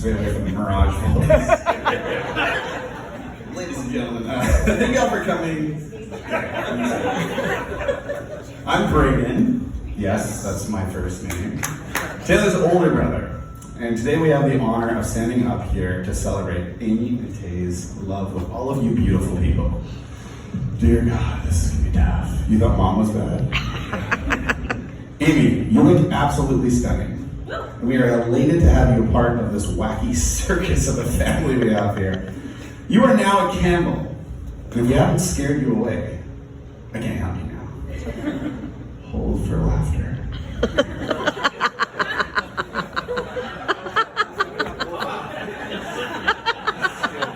stay away from the Mirage photos. Ladies and gentlemen, thank y'all for coming. I'm Braden. Yes, that's my first name. Taylor's older brother. And today we have the honor of standing up here to celebrate Amy and Tay's love with all of you beautiful people. Dear God, this is gonna be tough. You thought Mom was bad? Amy, you look absolutely stunning. We are elated to have you a part of this wacky circus of a family we have here. You are now a Campbell, and if we haven't scared you away, I can't help you now. Hold for laughter.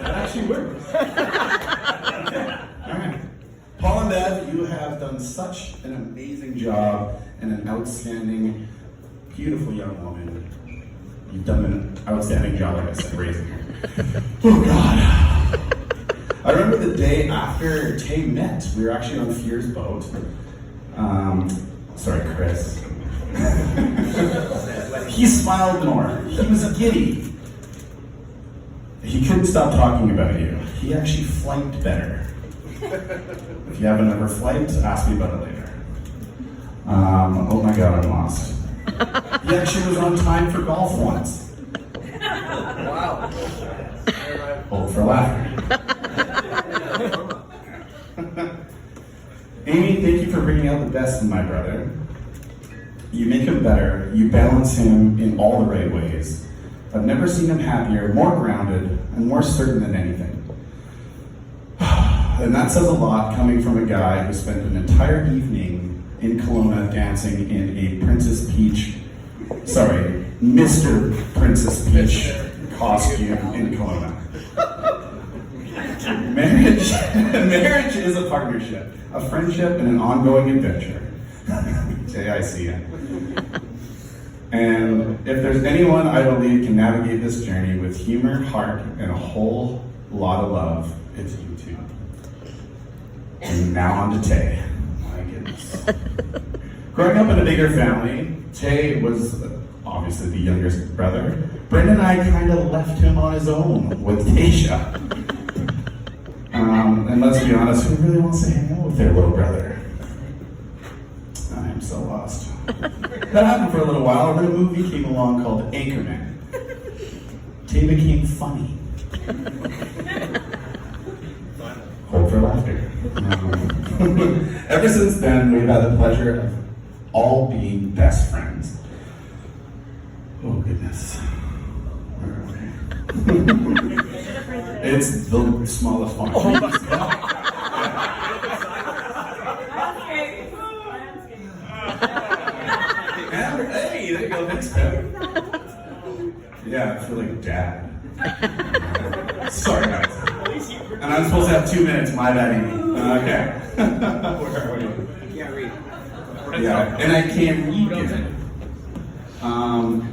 That actually works. All right. Paul and Bev, you have done such an amazing job and an outstanding, beautiful young woman. You've done an outstanding job, like I said, raising her. Oh God. I remember the day after Tay met, we were actually on Fear's boat. Sorry, Chris. He smiled more. He was giddy. He couldn't stop talking about you. He actually flanked better. If you have another flight, ask me about it later. Oh my God, I'm lost. He actually was on time for golf once. Wow. Hold for laughter. Amy, thank you for bringing out the best in my brother. You make him better. You balance him in all the right ways. I've never seen him happier, more grounded, and more certain than anything. And that says a lot coming from a guy who spent an entire evening in Kelowna dancing in a Mr. Princess Peach costume in Kelowna. Marriage is a partnership, a friendship, and an ongoing adventure. Say I see it. And if there's anyone I believe can navigate this journey with humor, heart, and a whole lot of love, it's you two. And now on to Tay. My goodness. Growing up in a bigger family, Tay was obviously the youngest brother. Brendan and I kind of left him on his own with Taysha. And let's be honest, who really wants to hang out with their little brother? I am so lost. That happened for a little while, and then a movie came along called Anchorman. Tay became funny. Hold for laughter. Ever since then, we've had the pleasure of all being best friends. Oh goodness. Where are we? It's the smallest font. Oh my God. Hey, there you go. Thanks, Bev. Yeah, I feel like dad. Sorry, guys. And I'm supposed to have 2 minutes. My bad, Amy. Okay. Where are we? Can't read. Yeah, and I can't read it.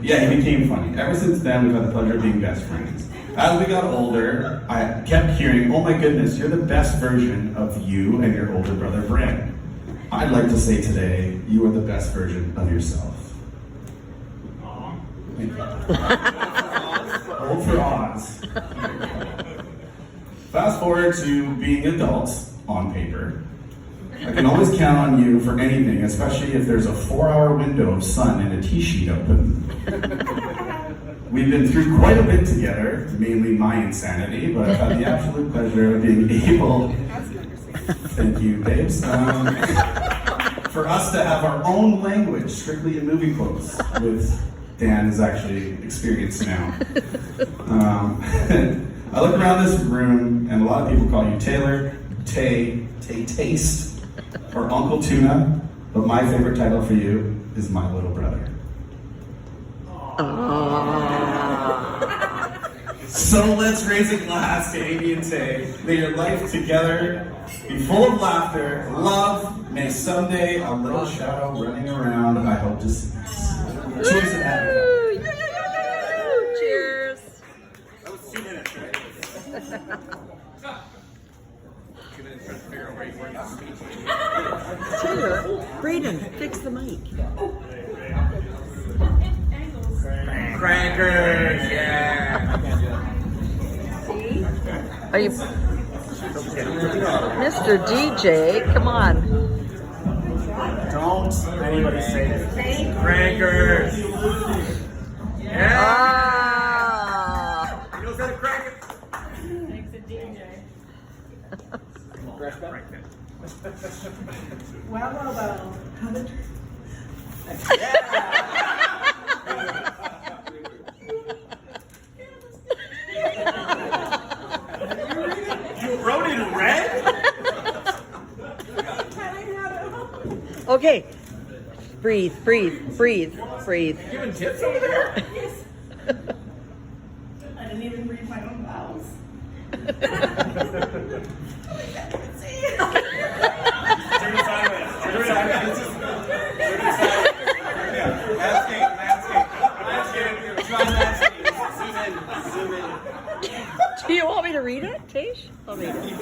Yeah, he became funny. Ever since then, we've had the pleasure of being best friends. As we got older, I kept hearing, oh my goodness, you're the best version of you and your older brother, Brent. I'd like to say today, you are the best version of yourself. Thank you. Hold for Oz. Fast forward to being adults on paper. I can always count on you for anything, especially if there's a 4-hour window of sun and a T-sheet open. We've been through quite a bit together, mainly my insanity, but I've had the absolute pleasure of being able, thank you, babes, for us to have our own language, strictly in movie quotes, with Dan is actually experienced now. I look around this room, and a lot of people call you Taylor, Tay Taste, or Uncle Tuna, but my favorite title for you is My Little Brother. So let's raise a glass to Amy and Tay. May your life together be full of laughter, love. May someday a little shadow running around, I hope to see. Cheers to that. Cheers. That was 2 minutes, right? 2 minutes trying to figure out where you were in the speech. Taylor, Braden, fix the mic. Crackers, yeah. Are you, Mr. DJ? Come on. Don't anybody say it. Crankers. Yeah. Ah. He knows how to crank it. Thanks to DJ. Wow, wow, wow. How the You wrote it in red? Okay. Breathe, breathe, breathe, breathe. Giving tips over there? I didn't even read my own vowels. Turn it sideways. Turn it sideways. Turn it sideways. Yeah. Landscape. Try landscape. Zoom in. Do you want me to read it, Tish? I'll read it. Yeah,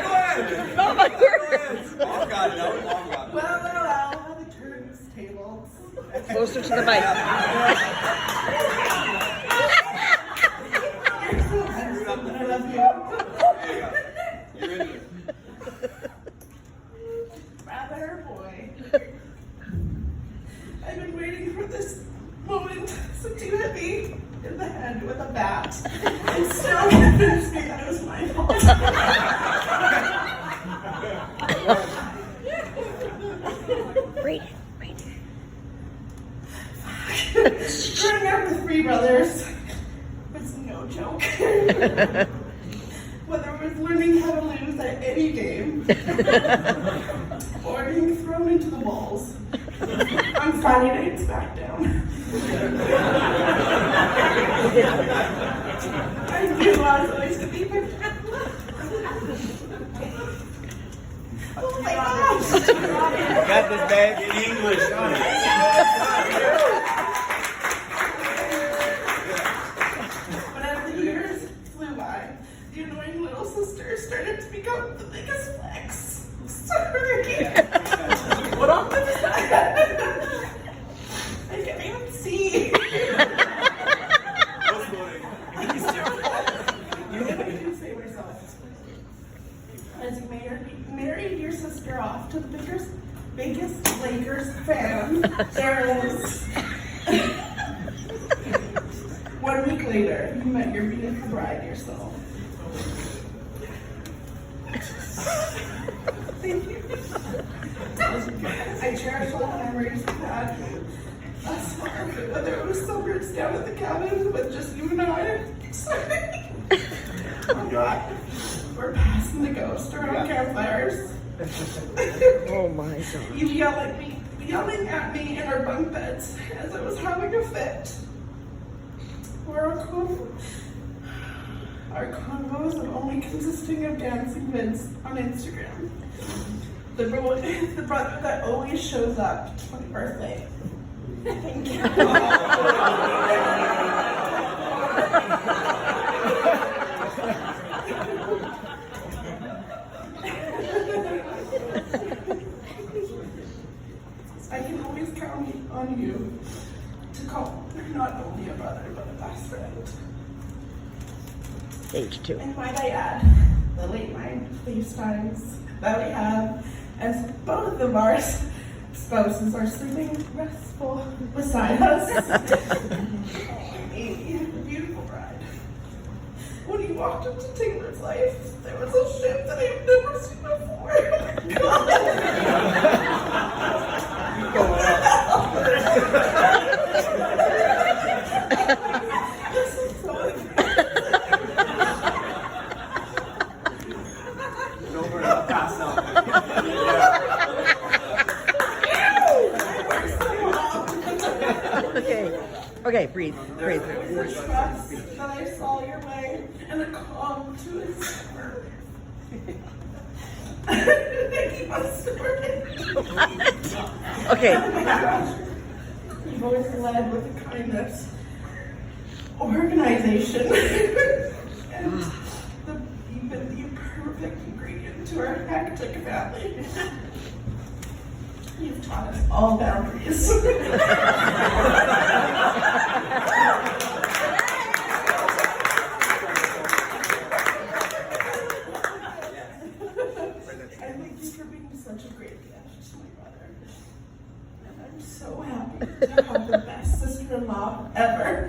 go ahead. Oh my word. All got it. All got it. Wow, wow, wow. How the turns tables. Closer to the mic. You're so handsome. I love you. You're in it. Rather boy. I've been waiting for this moment since you hit me in the head with a bat. And still convinced me that it was my fault. Read it, read Growing up with three brothers was no joke. Whether it was learning how to lose at any game or being thrown into the walls on Friday Night SmackDown. I knew I was always going to be my friend. Oh my gosh! Got this, babe. In English. But as the years flew by, the annoying little sister started to become the biggest flex. Sorry. What up with that? I can't even see. You can say myself. As you married your sister off to the biggest Lakers fan there is. 1 week later, you met your beautiful bride yourself. Thank you. I cherish all the memories we had thus far, whether it was summers down at the cabin with just you and I. Sorry. Oh God. We're passing the ghost around campfires. Oh my God. You yelling at me in our bunk beds as I was having a fit. Our convos are only consisting of dancing vids on Instagram. The brother that always shows up to my birthday. Thank you. I can always count on you to call not only a brother but a best friend. Age 2. And might I add, the late night FaceTimes that we have as both of our spouses are sleeping restful beside us. Amy, the beautiful bride. When you walked into Taylor's life, there was a shift that I've never seen before. This is so Okay, breathe, breathe. the trust that I saw your way and a calm to his summer. He must have Okay, You've always led with kindness, organization, and you've been the perfect ingredient to our hectic family. You've taught us all boundaries. mom ever.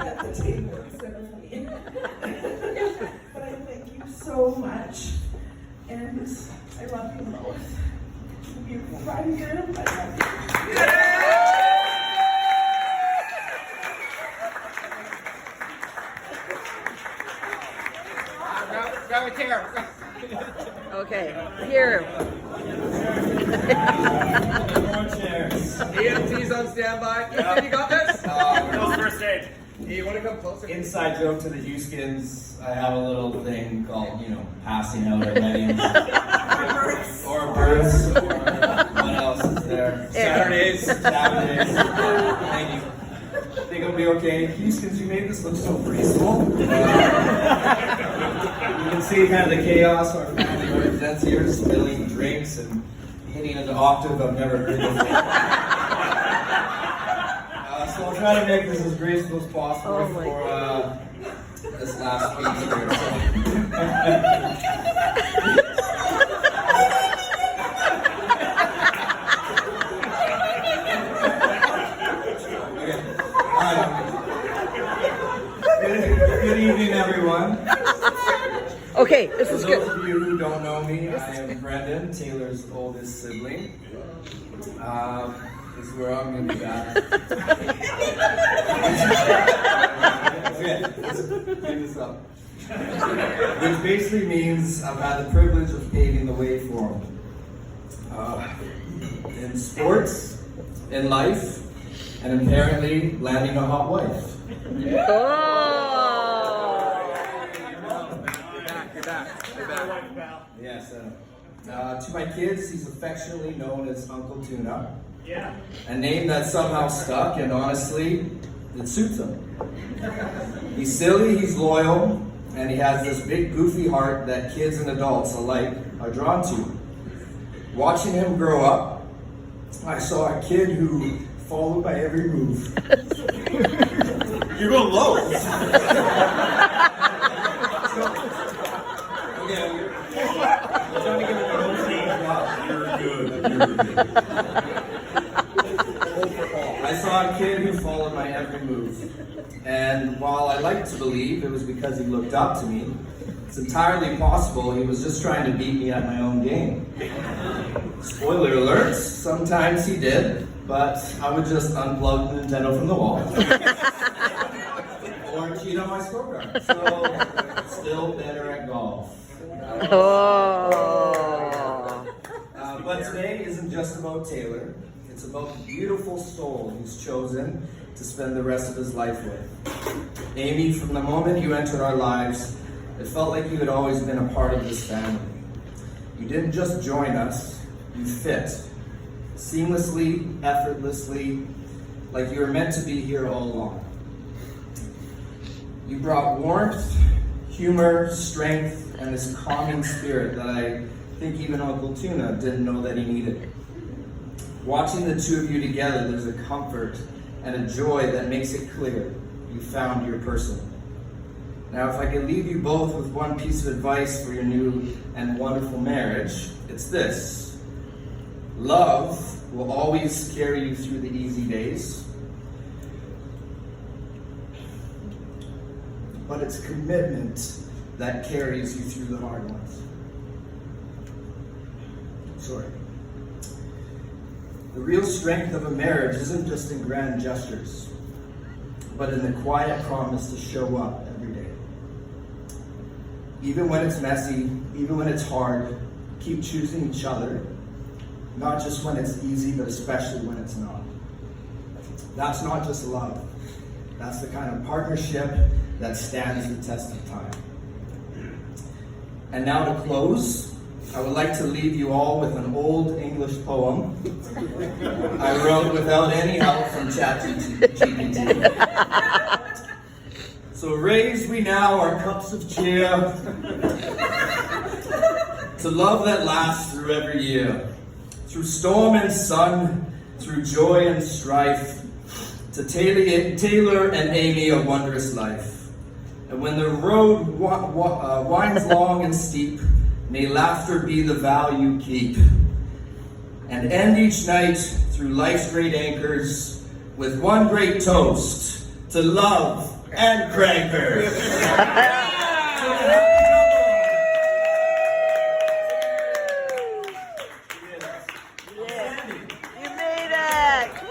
At the table instead of me. But I thank you so much, and I love you both. You're providing good, I love you. Grab a chair. Okay, here. EMT's on standby. You got this? Those first aid. Hey, you want to come closer? Inside joke to the Huskins, I have a little thing called, passing out at weddings. Or birds. Or what else is there? Saturdays. Saturdays. Thank you. Think it'll be okay? Huskins, you made this look so peaceful. You can see kind of the chaos our family represents here, spilling drinks and hitting an octave I've never heard before. So I'll try to make this as graceful as possible Oh my for this last speech here. Okay. Good evening, everyone. Okay, this For is those good. of you who don't know me, I am Brendan, Taylor's oldest sibling. This is where I'm going to be at. Okay, let's pick this up. Which basically means I've had the privilege of paving the way for him. In sports, in life, and apparently landing a hot wife. Oh. You're back. Yes. To my kids, he's affectionately known as Uncle Tuna. Yeah. A name that somehow stuck, and honestly, it suits him. He's silly, he's loyal, and he has this big goofy heart that kids and adults alike are drawn to. Watching him grow up, I saw a kid who followed my every move. You're going low. I'm trying to give him a little stage drop. You're good. I saw a kid who followed my every move. And while I like to believe it was because he looked up to me, it's entirely possible he was just trying to beat me at my own game. Spoiler alert, sometimes he did, but I would just unplug the Nintendo from the wall. Or cheat on my scorecard. So, still better at golf. Oh. But today isn't just about Taylor. It's about the beautiful soul he's chosen to spend the rest of his life with. Amy, from the moment you entered our lives, it felt like you had always been a part of this family. You didn't just join us, you fit. Seamlessly, effortlessly, like you were meant to be here all along. You brought warmth, humor, strength, and this calming spirit that I think even Uncle Tuna didn't know that he needed. Watching the two of you together, there's a comfort and a joy that makes it clear you found your person. Now, if I could leave you both with one piece of advice for your new and wonderful marriage, it's this. Love will always carry you through the easy days, but it's commitment that carries you through the hard ones. Sorry. The real strength of a marriage isn't just in grand gestures, but in the quiet promise to show up every day. Even when it's messy, even when it's hard, keep choosing each other, not just when it's easy, but especially when it's not. That's not just love. That's the kind of partnership that stands the test of time. And now to close, I would like to leave you all with an old English poem I wrote without any help from ChatGPT. So raise we now our cups of cheer to love that lasts through every year, through storm and sun, through joy and strife, to Taylor and Amy a wondrous life. And when the road winds long and steep, may laughter be the vow you keep. And end each night through life's great anchors with one great toast to love and crankers. You made it! Woo!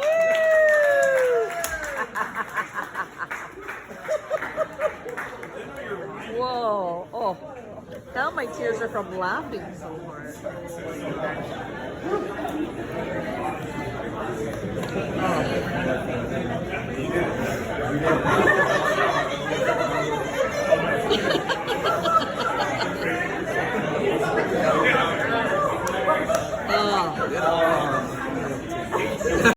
Whoa! Oh, now my tears are from laughing so hard. Oh.